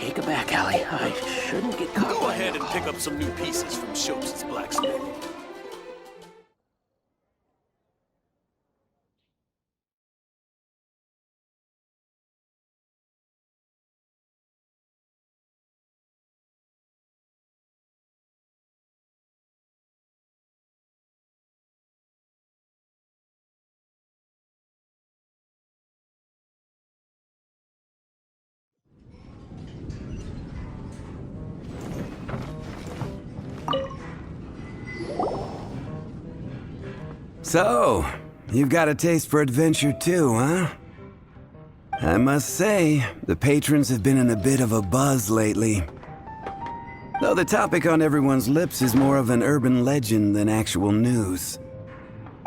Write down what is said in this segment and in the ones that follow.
Take it back, Allie. I shouldn't get caught. Go ahead and pick up some new pieces from Shopes' blacksmith. So, you've got a taste for adventure too, huh? I must say, the patrons have been in a bit of a buzz lately. Though the topic on everyone's lips is more of an urban legend than actual news.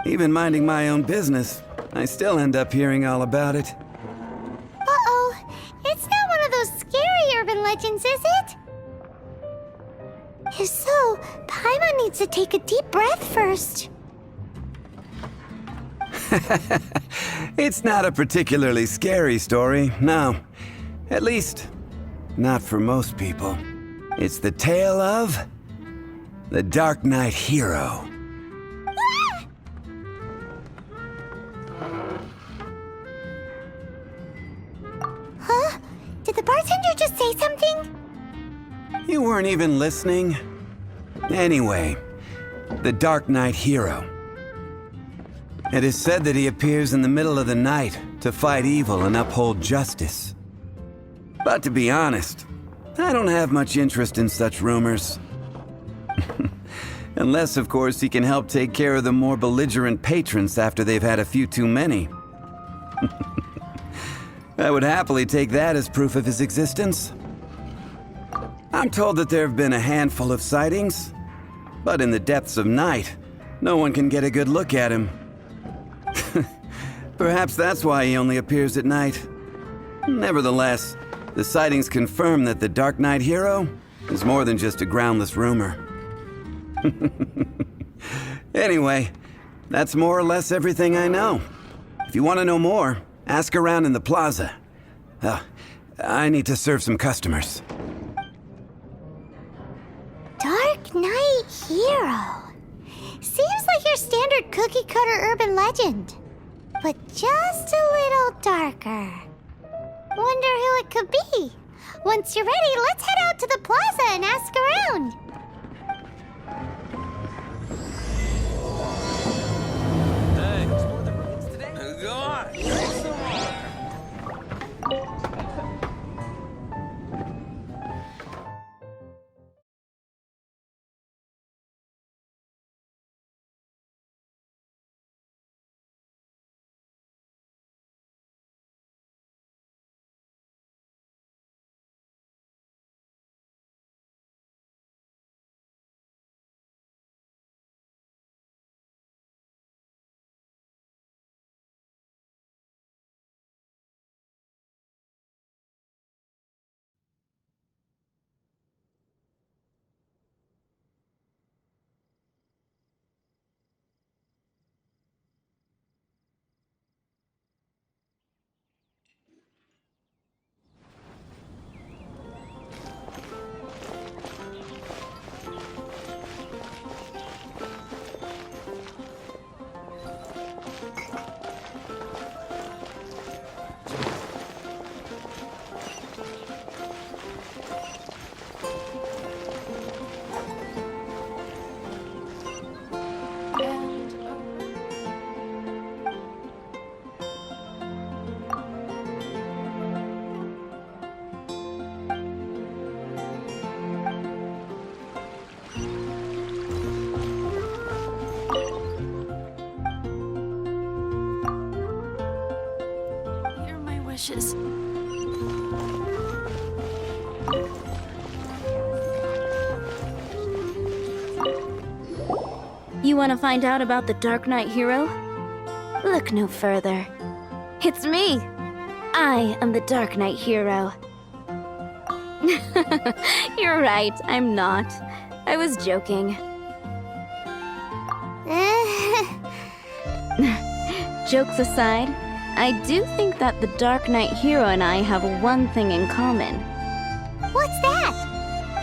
Even minding my own business, I still end up hearing all about it. Uh-oh. It's not one of those scary urban legends, is it? If so, Paimon needs to take a deep breath first. It's not a particularly scary story, no. At least, not for most people. It's the tale of the Dark Knight Hero. Huh? Did the bartender just say something? You weren't even listening? Anyway, the Dark Knight Hero. It is said that he appears in the middle of the night to fight evil and uphold justice. But to be honest, I don't have much interest in such rumors. Unless, of course, he can help take care of the more belligerent patrons after they've had a few too many. I would happily take that as proof of his existence. I'm told that there have been a handful of sightings, but in the depths of night, no one can get a good look at him. Perhaps that's why he only appears at night. Nevertheless, the sightings confirm that the Dark Knight Hero is more than just a groundless rumor. Anyway, that's more or less everything I know. If you want to know more, ask around in the plaza. I need to serve some customers. Dark Knight Hero. Seems like your standard cookie-cutter urban legend, but just a little darker. Wonder who it could be. Once you're ready, let's head out to the plaza and ask around. Go on. wishes. You want to find out about the Dark Knight Hero? Look no further. It's me! I am the Dark Knight Hero. You're right, I'm not. I was joking. Jokes aside, I do think that the Dark Knight Hero and I have one thing in common. What's that?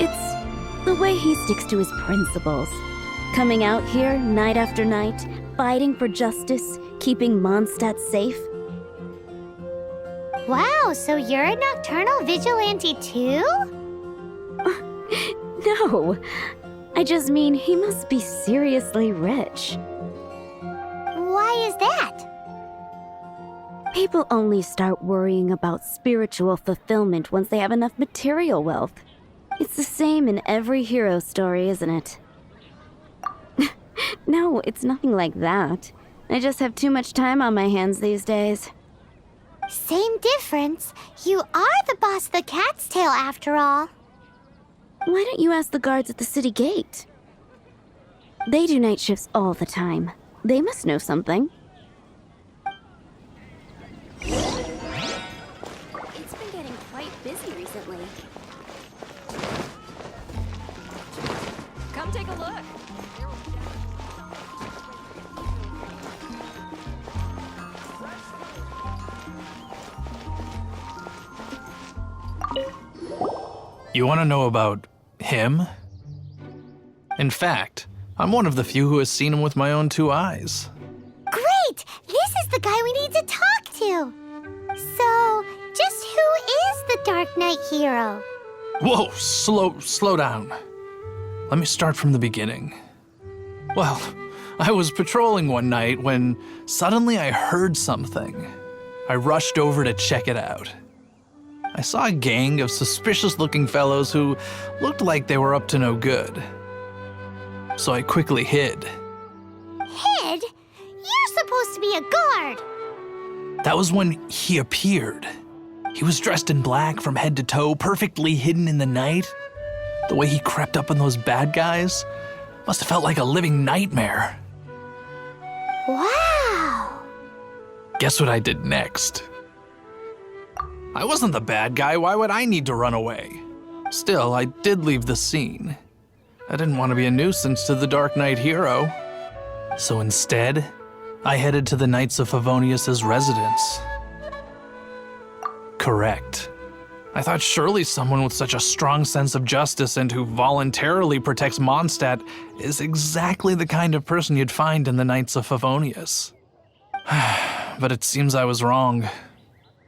It's the way he sticks to his principles. Coming out here night after night, fighting for justice, keeping Mondstadt safe. Wow, so you're a nocturnal vigilante too? No, I just mean he must be seriously rich. Why is that? People only start worrying about spiritual fulfillment once they have enough material wealth. It's the same in every hero story, isn't it? No, it's nothing like that. I just have too much time on my hands these days. Same difference. You are the boss of the Cat's Tail after all. Why don't you ask the guards at the city gate? They do night shifts all the time. They must know something. It's been getting quite busy recently. Come take a look. You want to know about him? In fact, I'm one of the few who has seen him with my own 2 eyes. Great! This is the guy we need to talk to. So, just who is the Dark Knight hero? Whoa, slow down. Let me start from the beginning. Well, I was patrolling one night when suddenly I heard something. I rushed over to check it out. I saw a gang of suspicious-looking fellows who looked like they were up to no good. So I quickly hid. Hid? You're supposed to be a guard. That was when he appeared. He was dressed in black from head to toe, perfectly hidden in the night. The way he crept up on those bad guys must have felt like a living nightmare. Wow. Guess what I did next? I wasn't the bad guy, why would I need to run away? Still, I did leave the scene. I didn't want to be a nuisance to the Dark Knight hero. So instead, I headed to the Knights of Favonius' residence. Correct. I thought surely someone with such a strong sense of justice and who voluntarily protects Mondstadt is exactly the kind of person you'd find in the Knights of Favonius. But it seems I was wrong.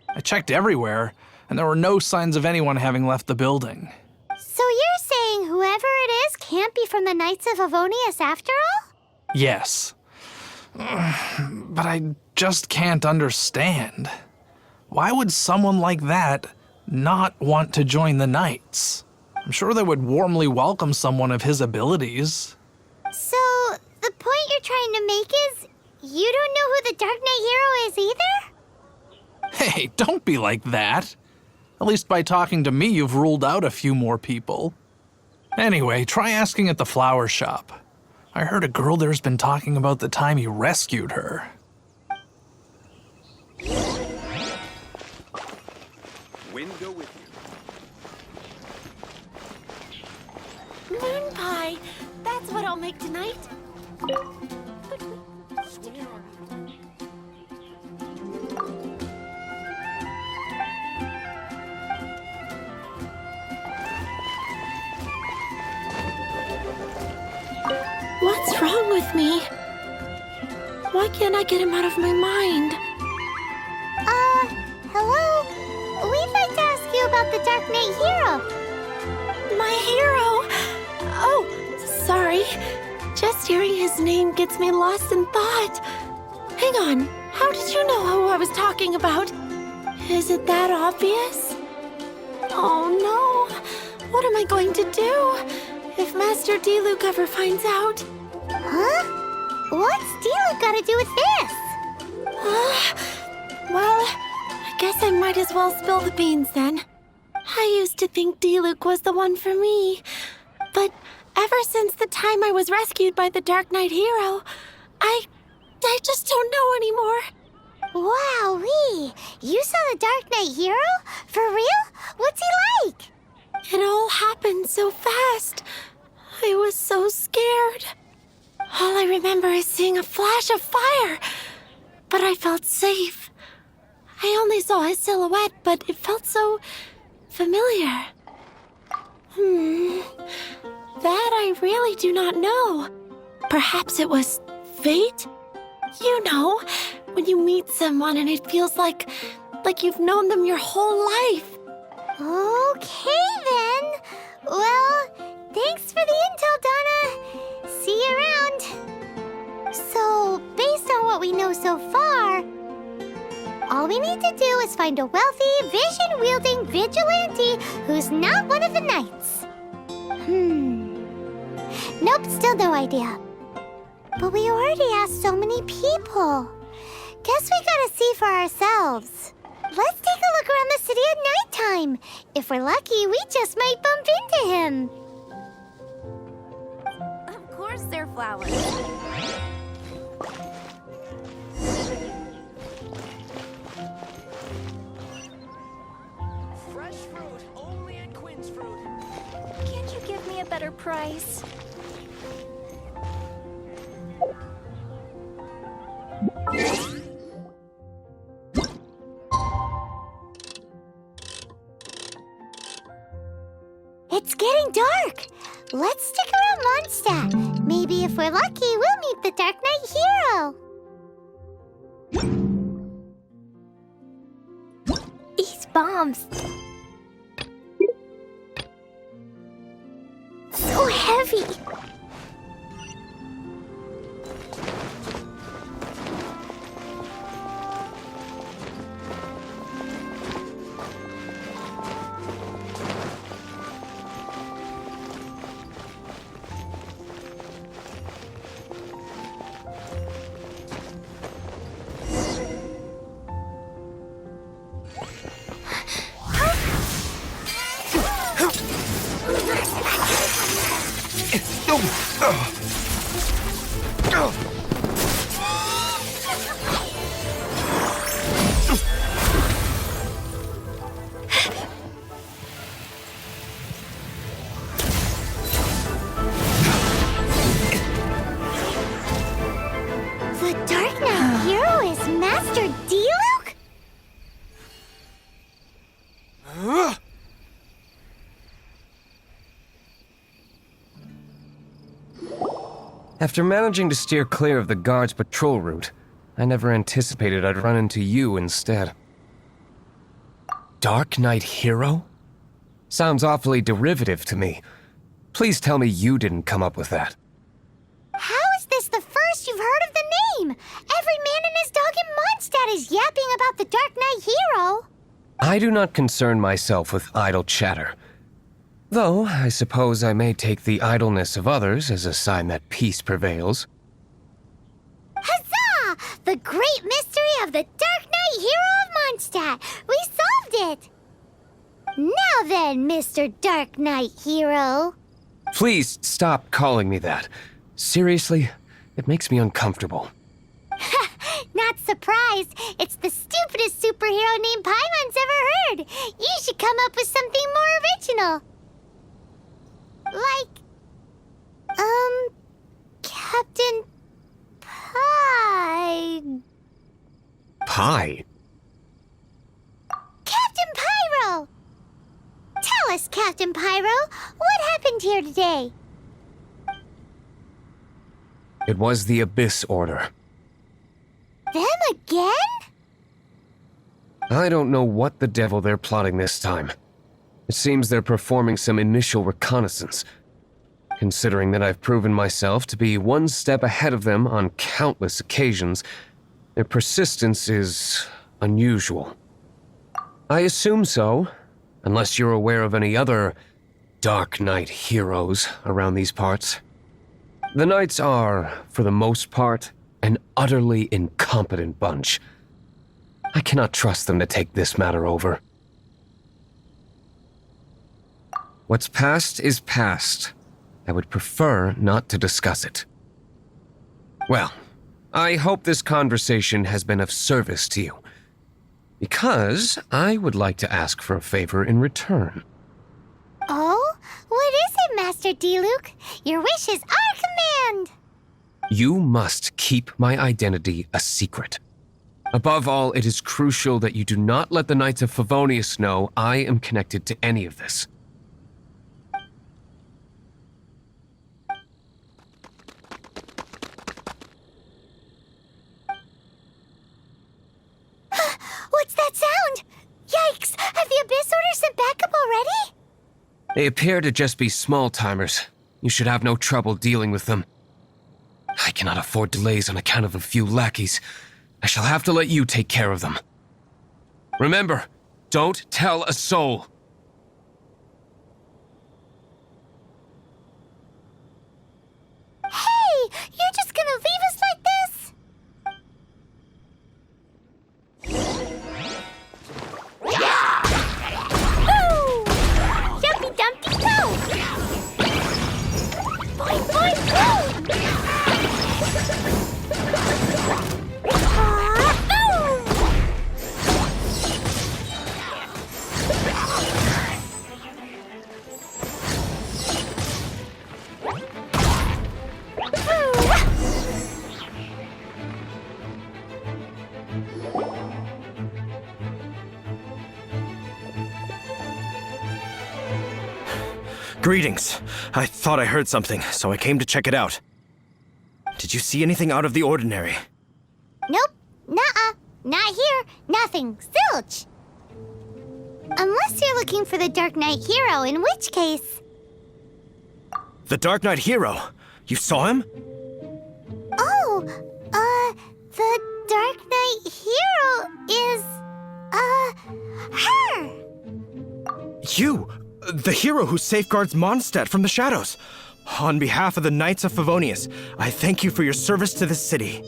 I checked everywhere, and there were no signs of anyone having left the building. So you're saying whoever it is can't be from the Knights of Avonius after all? Yes. But I just can't understand. Why would someone like that not want to join the Knights? I'm sure they would warmly welcome someone of his abilities. So, the point you're trying to make is you don't know who the Dark Knight hero is either? Hey, don't be like that. At least by talking to me, you've ruled out a few more people. Anyway, try asking at the flower shop. I heard a girl there's been talking about the time he rescued her. Wind go with you. Moon pie! That's what I'll make tonight. What's wrong with me? Why can't I get him out of my mind? Hello? We'd like to ask you about the Dark Knight hero. My hero! Oh, sorry. Just hearing his name gets me lost in thought. Hang on, how did you know who I was talking about? Is it that obvious? Oh no, what am I going to do if Master D-Luke ever finds out? Huh? What's D-Luke got to do with this? Well, I guess I might as well spill the beans then. I used to think D-Luke was the one for me, but ever since the time I was rescued by the Dark Knight hero, I just don't know anymore. Wowee! You saw the Dark Knight hero? For real? What's he like? It all happened so fast. I was so scared. All I remember is seeing a flash of fire, but I felt safe. I only saw his silhouette, but it felt so familiar. That I really do not know. Perhaps it was fate? You know, when you meet someone and it feels like you've known them your whole life. Okay then. Well, thanks for the intel, Donna. See you around. So, based on what we know so far, all we need to do is find a wealthy, vision-wielding vigilante who's not one of the knights. Nope, still no idea. But we already asked so many people. Guess we gotta see for ourselves. Let's take a look around the city at nighttime. If we're lucky, we just might bump into him. Of course they're flowers. Fresh fruit, only at Quinn's Fruit. Can't you give me a better price? It's getting dark. Let's stick around Mondstadt. Maybe if we're lucky, we'll meet the Dark Knight hero. These bombs. So heavy. The Dark Knight hero is Master Diluc? After managing to steer clear of the guards' patrol route, I never anticipated I'd run into you instead. Dark Knight Hero? Sounds awfully derivative to me. Please tell me you didn't come up with that. How is this the first you've heard of the name? Every man and his dog in Mondstadt is yapping about the Dark Knight hero. I do not concern myself with idle chatter. Though, I suppose I may take the idleness of others as a sign that peace prevails. Huzzah! The great mystery of the Dark Knight hero of Mondstadt. We solved it. Now then, Mr. Dark Knight hero. Please stop calling me that. Seriously, it makes me uncomfortable. Not surprised. It's the stupidest superhero name Paimon's ever heard. You should come up with something more original. Like, Captain Pie. Pie? Captain Pyro! Tell us, Captain Pyro, what happened here today? It was the Abyss Order. Them again? I don't know what the devil they're plotting this time. It seems they're performing some initial reconnaissance. Considering that I've proven myself to be one step ahead of them on countless occasions, their persistence is unusual. I assume so, unless you're aware of any other Dark Knight heroes around these parts. The Knights are, for the most part, an utterly incompetent bunch. I cannot trust them to take this matter over. What's past is past. I would prefer not to discuss it. Well, I hope this conversation has been of service to you, because I would like to ask for a favor in return. Oh? What is it, Master Diluc? Your wish is our command! You must keep my identity a secret. Above all, it is crucial that you do not let the Knights of Favonius know I am connected to any of this. They appear to just be small-timers. You should have no trouble dealing with them. I cannot afford delays on account of a few lackeys. I shall have to let you take care of them. Remember, don't tell a soul. Hey, you're just gonna leave us like this? Ooh! Jumpy Dumpty go! Boing, boing, go! Greetings. I thought I heard something, so I came to check it out. Did you see anything out of the ordinary? Nope. Nuh-uh. Not here. Nothing. Zilch. Unless you're looking for the Dark Knight hero, in which case... The Dark Knight hero? You saw him? Oh, the Dark Knight hero is, her! You! The hero who safeguards Mondstadt from the shadows. On behalf of the Knights of Favonius, I thank you for your service to this city.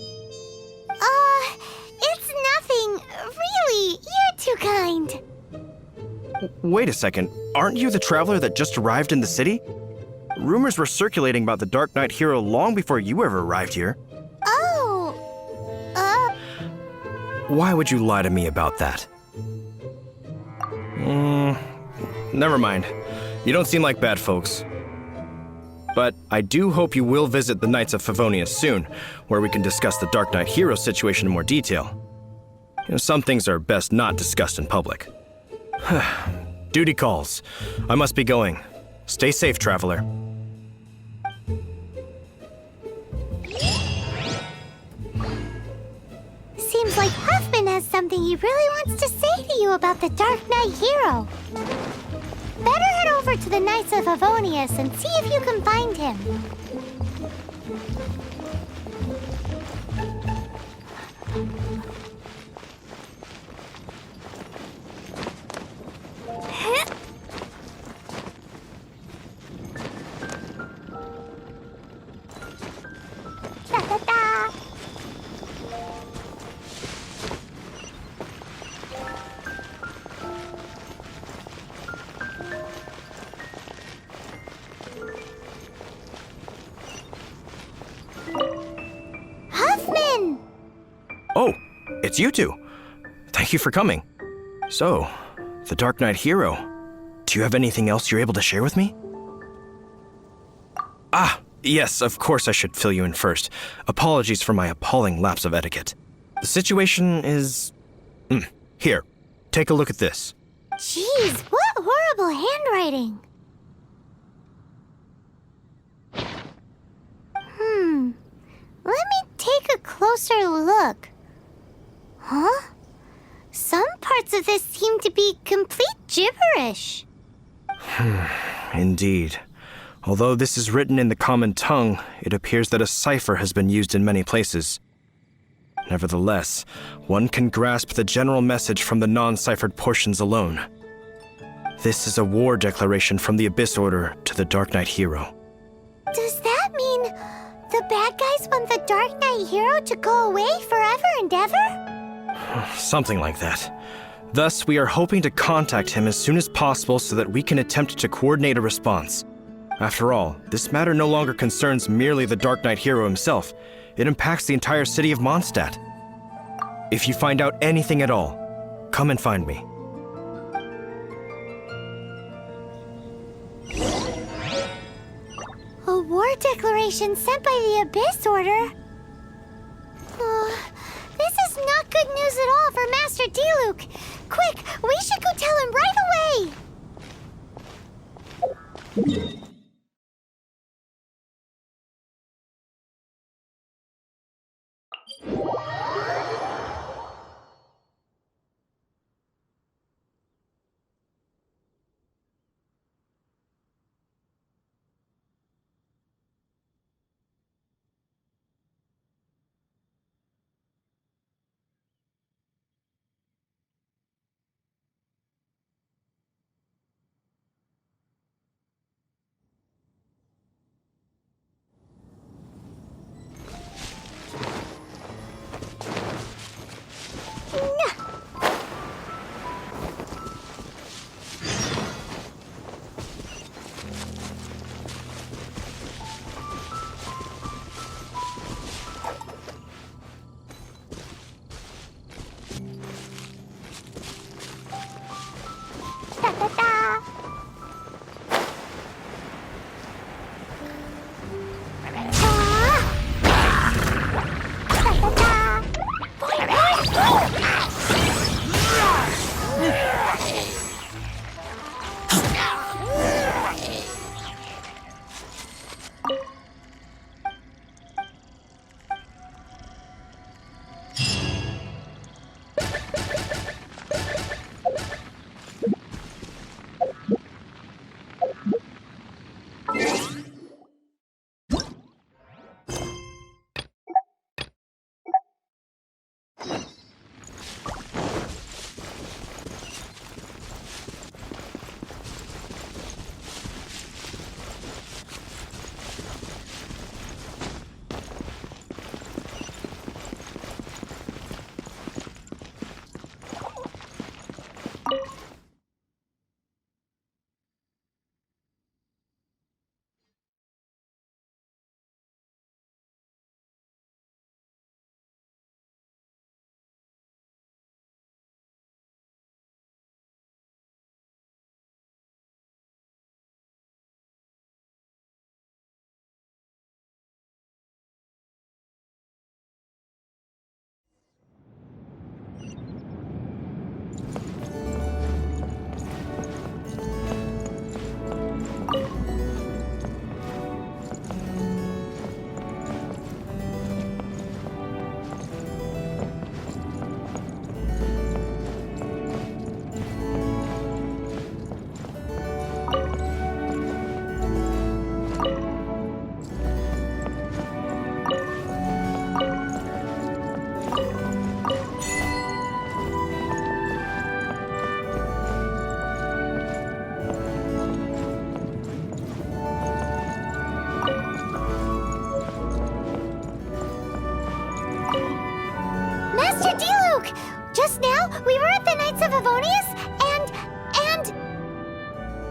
It's nothing. Really, you're too kind. Wait a second. Aren't you the traveler that just arrived in the city? Rumors were circulating about the Dark Knight hero long before you ever arrived here. Oh, Why would you lie to me about that? Never mind. You don't seem like bad folks. But I do hope you will visit the Knights of Favonius soon, where we can discuss the Dark Knight hero situation in more detail. Some things are best not discussed in public. Duty calls. I must be going. Stay safe, traveler. seems like Huffman has something he really wants to say to you about the Dark Knight hero. Better head over to the Knights of Favonius and see if you can find him. Da-da-da. Huffman! Oh, it's you two. Thank you for coming. So, the Dark Knight hero. Do you have anything else you're able to share with me? Ah, yes, of course I should fill you in first. Apologies for my appalling lapse of etiquette. The situation is... Here, take a look at this. Jeez, what horrible handwriting. Let me take a closer look. Huh? Some parts of this seem to be complete gibberish. Indeed. Although this is written in the common tongue, it appears that a cipher has been used in many places. Nevertheless, one can grasp the general message from the non-ciphered portions alone. This is a war declaration from the Abyss Order to the Dark Knight hero. Does that mean the bad guys want the Dark Knight hero to go away forever and ever? Something like that. Thus, we are hoping to contact him as soon as possible so that we can attempt to coordinate a response. After all, this matter no longer concerns merely the Dark Knight hero himself. It impacts the entire city of Mondstadt. If you find out anything at all, come and find me. A war declaration sent by the Abyss Order? This is not good news at all for Master Diluc. Quick, we should go tell him right away!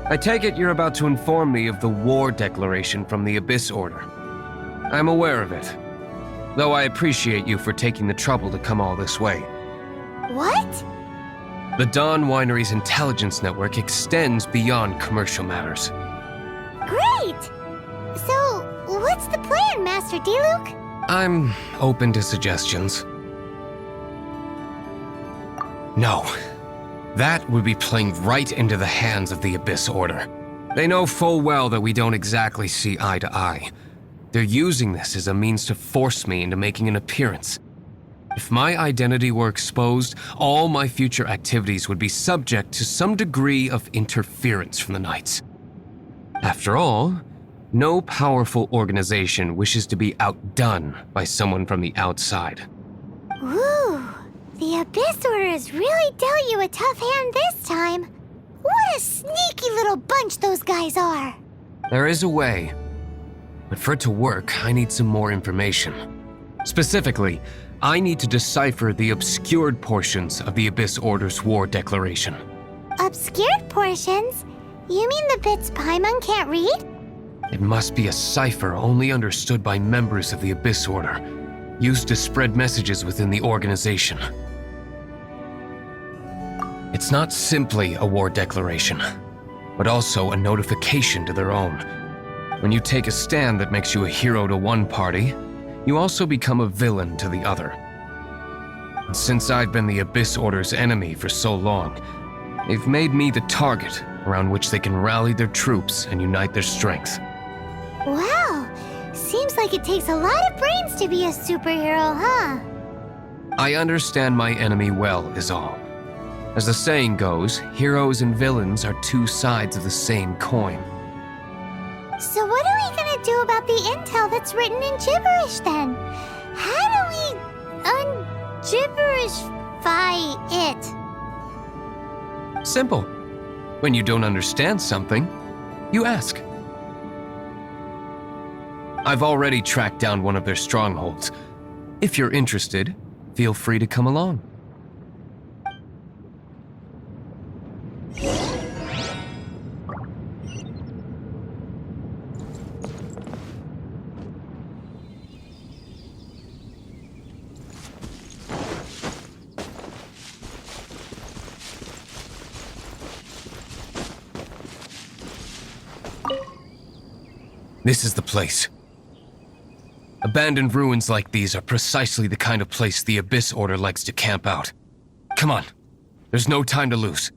I take it you're about to inform me of the war declaration from the Abyss Order. I'm aware of it, though I appreciate you for taking the trouble to come all this way. What? The Dawn Winery's intelligence network extends beyond commercial matters. Great! So, what's the plan, Master D-Luke? I'm open to suggestions. No. That would be playing right into the hands of the Abyss Order. They know full well that we don't exactly see eye to eye. They're using this as a means to force me into making an appearance. If my identity were exposed, all my future activities would be subject to some degree of interference from the Knights. After all, no powerful organization wishes to be outdone by someone from the outside. Ooh, the Abyss Order has really dealt you a tough hand this time. What a sneaky little bunch those guys are. There is a way, but for it to work, I need some more information. Specifically, I need to decipher the obscured portions of the Abyss Order's war declaration. Obscured portions? You mean the bits Paimon can't read? It must be a cipher only understood by members of the Abyss Order, used to spread messages within the organization. It's not simply a war declaration, but also a notification to their own. When you take a stand that makes you a hero to one party, you also become a villain to the other. And since I've been the Abyss Order's enemy for so long, they've made me the target around which they can rally their troops and unite their strength. Wow, seems like it takes a lot of brains to be a superhero, huh? I understand my enemy well, is all. As the saying goes, heroes and villains are two sides of the same coin. So what are we gonna do about the intel that's written in gibberish then? How do we un-gibberishify it? Simple. When you don't understand something, you ask. I've already tracked down one of their strongholds. If you're interested, feel free to come along. This is the place. Abandoned ruins like these are precisely the kind of place the Abyss Order likes to camp out. Come on, there's no time to lose.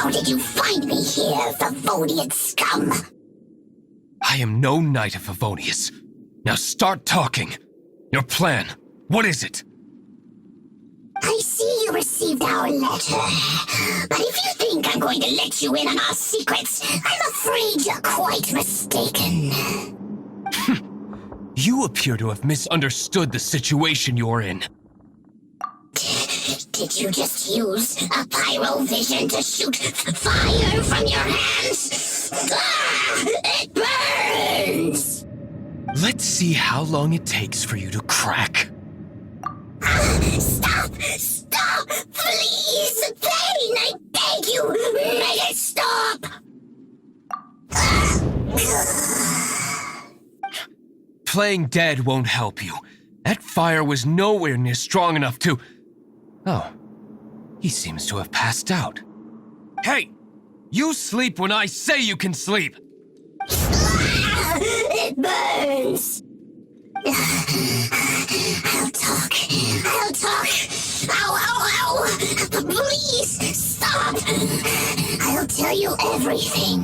How did you find me here, Favonian scum? I am no Knight of Favonius. Now start talking. Your plan, what is it? I see you received our letter. But if you think I'm going to let you in on our secrets, I'm afraid you're quite mistaken. You appear to have misunderstood the situation you're in. Did you just use a pyrovision to shoot fire from your hands? Ah, it burns! Let's see how long it takes for you to crack. Stop! Stop! Please! Pain! I beg you! Make it stop! Playing dead won't help you. That fire was nowhere near strong enough to... Oh, he seems to have passed out. Hey! You sleep when I say you can sleep! It burns! I'll talk. I'll talk. Ow, ow, ow! Please, stop! I'll tell you everything.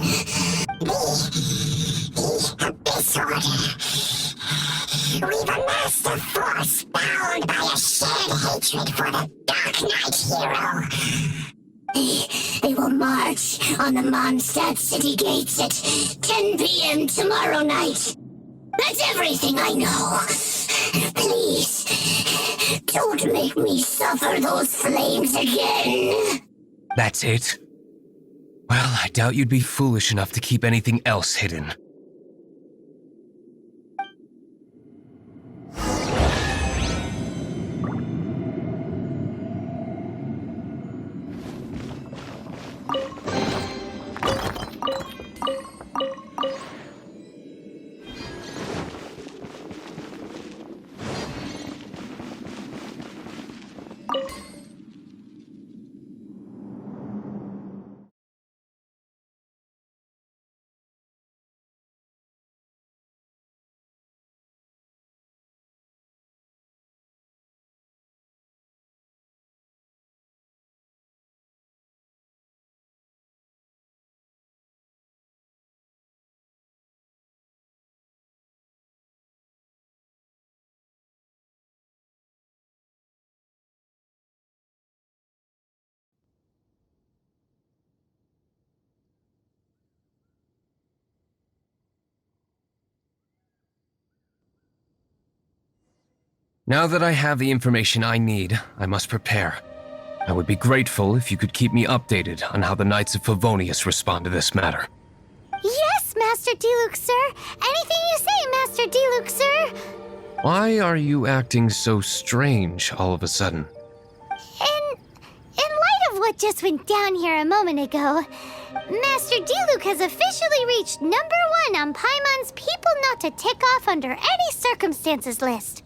This order. We've amassed a force bound by a shared hatred for the Dark Knight hero. They will march on the Mondstadt city gates at 10 p.m. tomorrow night. That's everything I know. Please, don't make me suffer those flames again. That's it? Well, I doubt you'd be foolish enough to keep anything else hidden. Now that I have the information I need, I must prepare. I would be grateful if you could keep me updated on how the Knights of Favonius respond to this matter. Yes, Master Diluc, sir. Anything you say, Master Diluc, sir. Why are you acting so strange all of a sudden? In light of what just went down here a moment ago, Master Diluc has officially reached #1 on Paimon's people not to tick off under any circumstances list.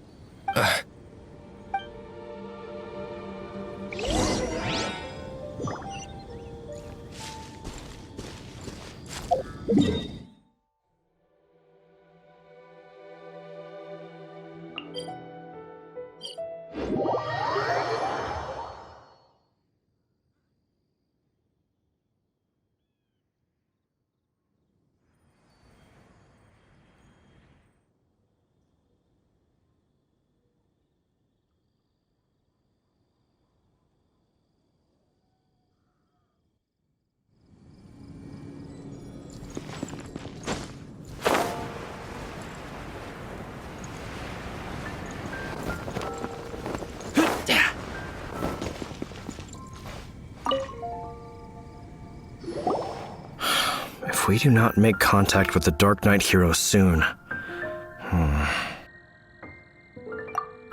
If we do not make contact with the Dark Knight hero soon...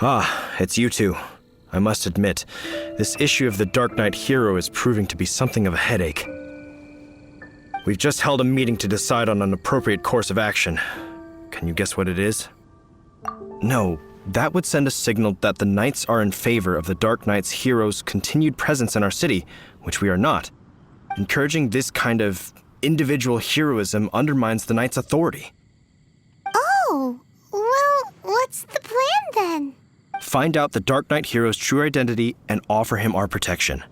Ah, it's you two. I must admit, this issue of the Dark Knight hero is proving to be something of a headache. We've just held a meeting to decide on an appropriate course of action. Can you guess what it is? No, that would send a signal that the Knights are in favor of the Dark Knight's hero's continued presence in our city, which we are not. Encouraging this kind of individual heroism undermines the Knight's authority. Oh, well, what's the plan then? Find out the Dark Knight hero's true identity and offer him our protection.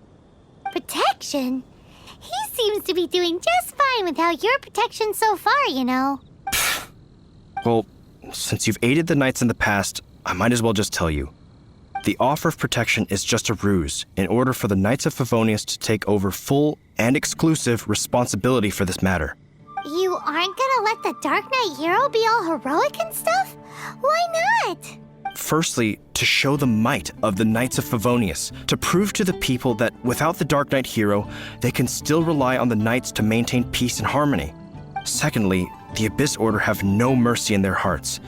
Protection? He's seems to be doing just fine without your protection so far, you know. Well, since you've aided the Knights in the past, I might as well just tell you. The offer of protection is just a ruse in order for the Knights of Favonius to take over full and exclusive responsibility for this matter. You aren't gonna let the Dark Knight hero be all heroic and stuff? Why not? Firstly, to show the might of the Knights of Favonius, to prove to the people that without the Dark Knight hero, they can still rely on the Knights to maintain peace and harmony. Secondly, the Abyss Order have no mercy in their hearts.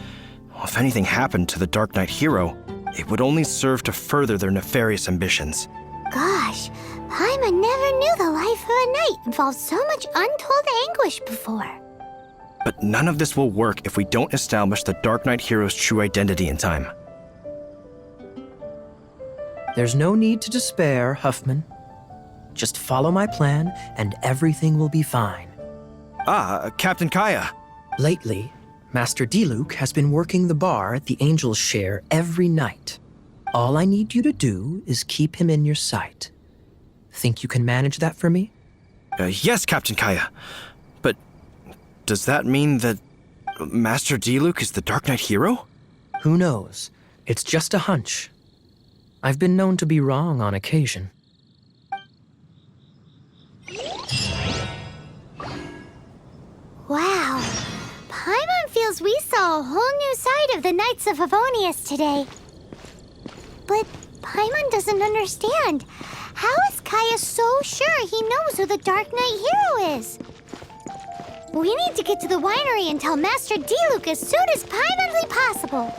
If anything happened to the Dark Knight hero, it would only serve to further their nefarious ambitions. Gosh, Paimon never knew the life of a knight involved so much untold anguish before. But none of this will work if we don't establish the Dark Knight hero's true identity in time. There's no need to despair, Huffman. Just follow my plan and everything will be fine. Captain Kaya. Lately, Master Diluc has been working the bar at the Angel's Share every night. All I need you to do is keep him in your sight. Think you can manage that for me? Yes, Captain Kaya. But does that mean that Master Diluc is the Dark Knight hero? Who knows? It's just a hunch. I've been known to be wrong on occasion. Wow. Paimon feels we saw a whole new side of the Knights of Favonius today. But Paimon doesn't understand. How is Kaya so sure he knows who the Dark Knight hero is? We need to get to the winery and tell Master Diluc as soon as Paimonly possible.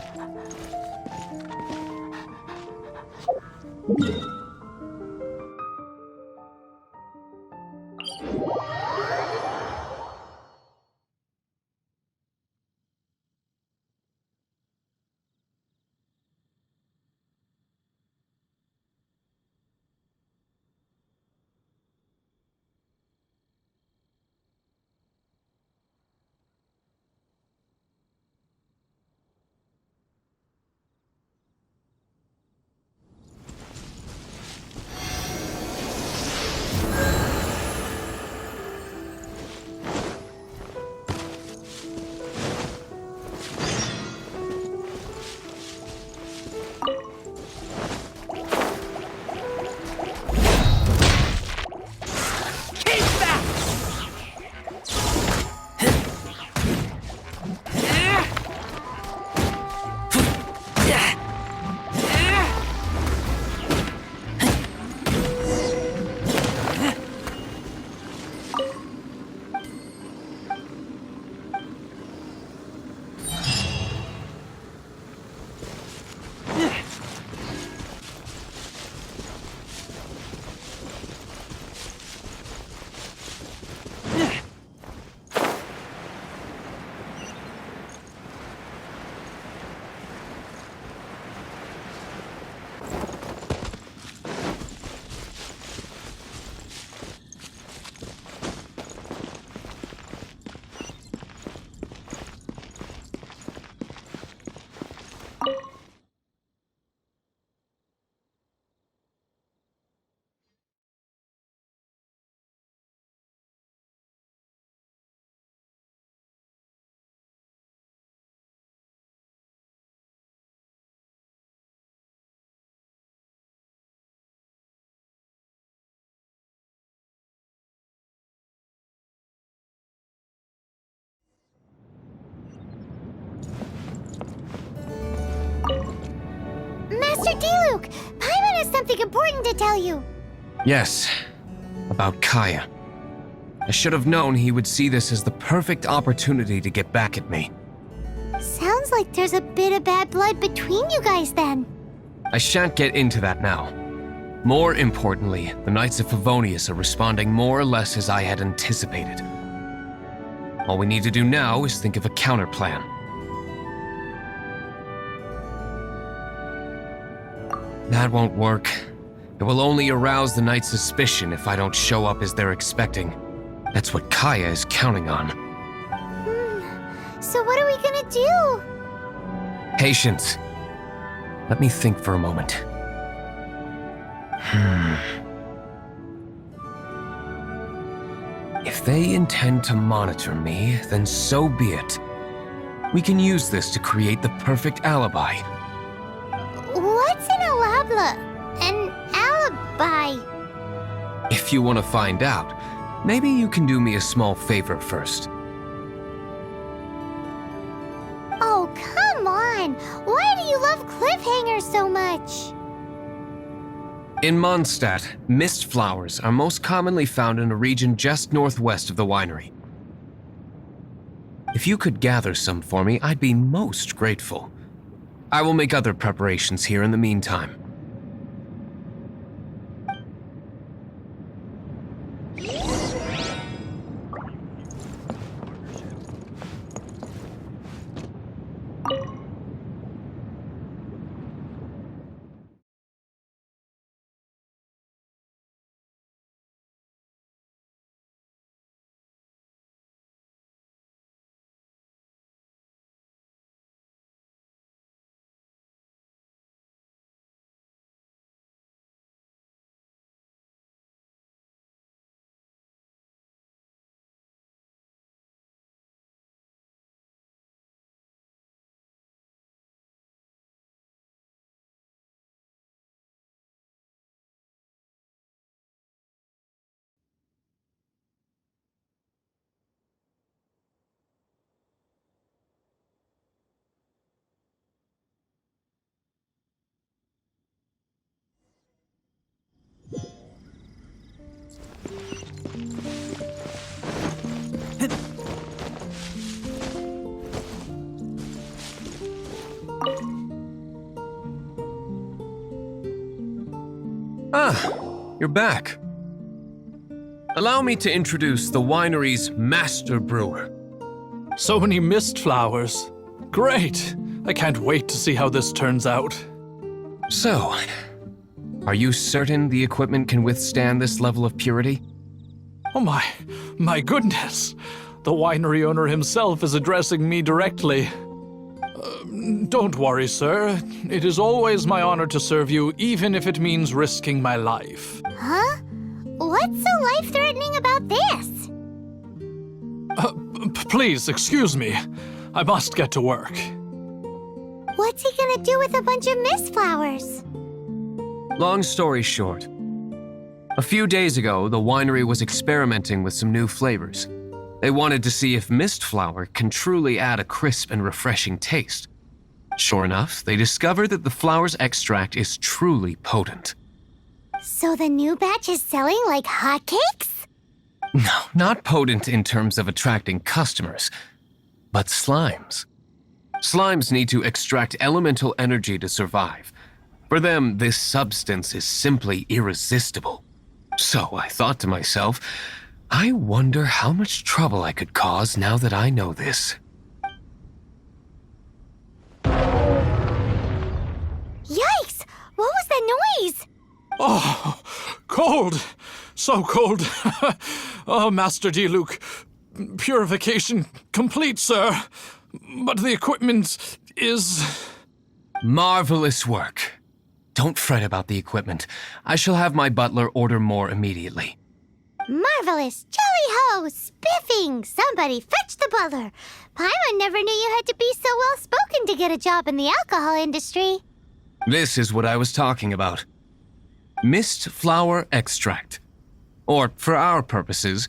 Master Diluc, Paimon has something important to tell you. Yes, about Kaya. I should have known he would see this as the perfect opportunity to get back at me. Sounds like there's a bit of bad blood between you guys then. I shan't get into that now. More importantly, the Knights of Favonius are responding more or less as I had anticipated. All we need to do now is think of a counterplan. That won't work. It will only arouse the Knights' suspicion if I don't show up as they're expecting. That's what Kaya is counting on. So what are we gonna do? Patience. Let me think for a moment. If they intend to monitor me, then so be it. We can use this to create the perfect alibi. What's an alabla? An alibi? If you want to find out, maybe you can do me a small favor first. Oh, come on! Why do you love cliffhangers so much? In Mondstadt, mist flowers are most commonly found in a region just northwest of the winery. If you could gather some for me, I'd be most grateful. I will make other preparations here in the meantime. Ah, you're back. Allow me to introduce the winery's master brewer. So many mist flowers. Great! I can't wait to see how this turns out. So, are you certain the equipment can withstand this level of purity? Oh my goodness! The winery owner himself is addressing me directly. Don't worry, sir. It is always my honor to serve you, even if it means risking my life. Huh? What's so life-threatening about this? Please, excuse me. I must get to work. What's he gonna do with a bunch of mist flowers? Long story short, a few days ago, the winery was experimenting with some new flavors. They wanted to see if mist flower can truly add a crisp and refreshing taste. Sure enough, they discovered that the flower's extract is truly potent. So the new batch is selling like hotcakes? No, not potent in terms of attracting customers, but slimes. Slimes need to extract elemental energy to survive. For them, this substance is simply irresistible. So I thought to myself, I wonder how much trouble I could cause now that I know this. Yikes! What was that noise? Oh, cold! So cold! Oh, Master Diluc, purification complete, sir. But the equipment is... Marvelous work. Don't fret about the equipment. I shall have my butler order more immediately. Marvelous! Jolly-ho! Spiffing! Somebody fetch the butler! Paimon never knew you had to be so well-spoken to get a job in the alcohol industry. This is what I was talking about. Mist flower extract. Or, for our purposes,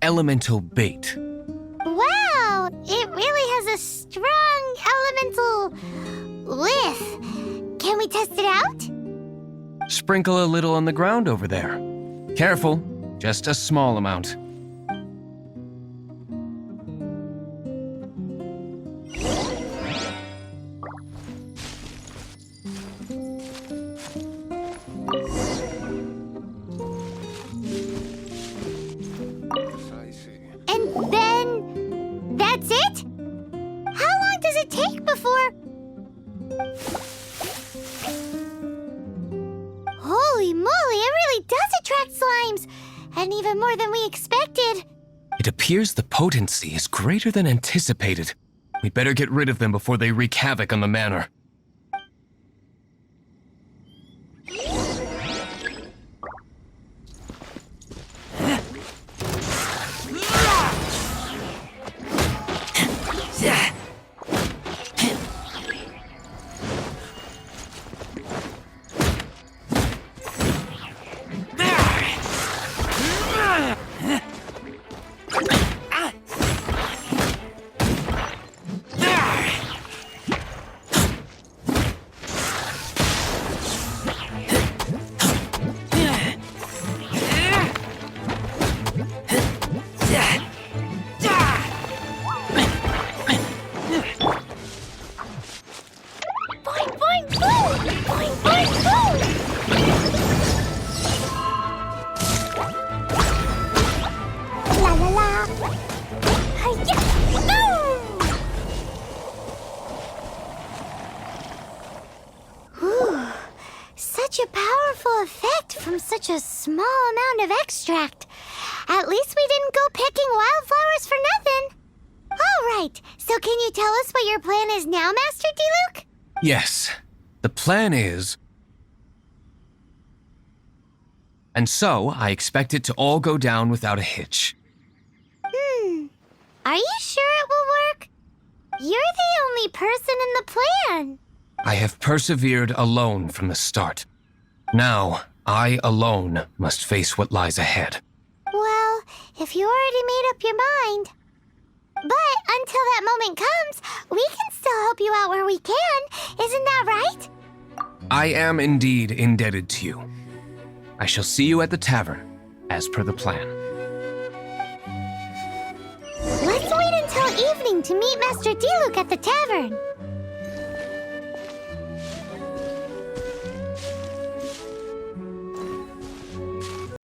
elemental bait. Wow! It really has a strong elemental whiff. Can we test it out? Sprinkle a little on the ground over there. Careful, just a small amount. And then... that's it? How long does it take before... Holy moly, it really does attract slimes! And even more than we expected. It appears the potency is greater than anticipated. We'd better get rid of them before they wreak havoc on the manor. such a small amount of extract. At least we didn't go picking wildflowers for nothing. All right, so can you tell us what your plan is now, Master Diluc? Yes, the plan is... And so, I expect it to all go down without a hitch. Are you sure it will work? You're the only person in the plan. I have persevered alone from the start. Now, I alone must face what lies ahead. Well, if you already made up your mind. But until that moment comes, we can still help you out where we can. Isn't that right? I am indeed indebted to you. I shall see you at the tavern, as per the plan. Let's wait until evening to meet Master Diluc at the tavern.